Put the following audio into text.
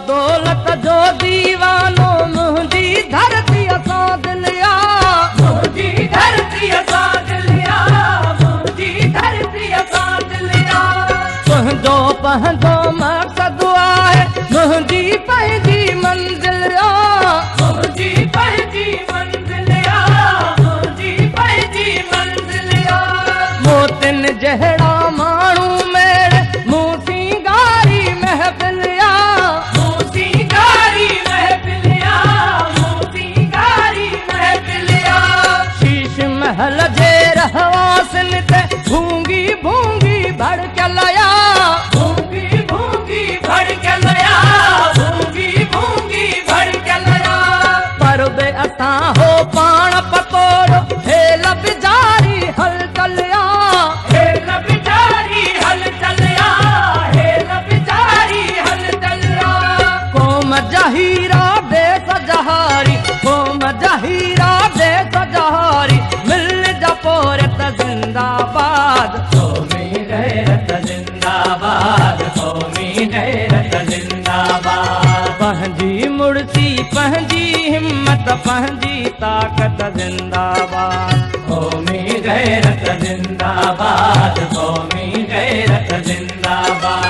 दौलत जो दीवानो मुंहिंजी धरती असां दिलिया, मुंहिंजी धरती असां दिलिया, मुंहिंजी धरती असां दिलिया। तुंहिंजो पंहिंजो मक़सदु आहे मुंहिंजी पंहिंजी मंज़िल आ, मुंहिंजी पंहिंजी मंज़िल आ, मुंहिंजी पंहिंजी मंज़िल आ। मोतिन जहिड़ा माण्हू मेरे मूं सिंगारी महफ़िल आ, मूं सिंगारी महफ़िल आ, मूं सिंगारी महफ़िल आ। शीश महल जे रहवासिन ते भूंगी भूंगी भड़कल आ, भूंगी भूंगी भड़कल आ, भूंगी भूंगी भड़कल आ। परदे असां हो पाण पकोड़ो हेल बिजारी हलचल आ, हेल बिचारी हलचल आ, हेल बिचारी हलचल आ। क़ौम जहीरा देस जहारी, क़ौम जहीरा देस जहारी, मिल जपोरत जिंदाबाद, क़ौमी गैरत जिंदाबाद, क़ौमी गैरत जिंदाबाद। पंहिंजी मुड़सी पंहिंजी हिम्मत पंहिंजी ताकत जिंदाबाद, क़ौमी गैरत जिंदाबाद, क़ौमी गैरत जिंदाबाद।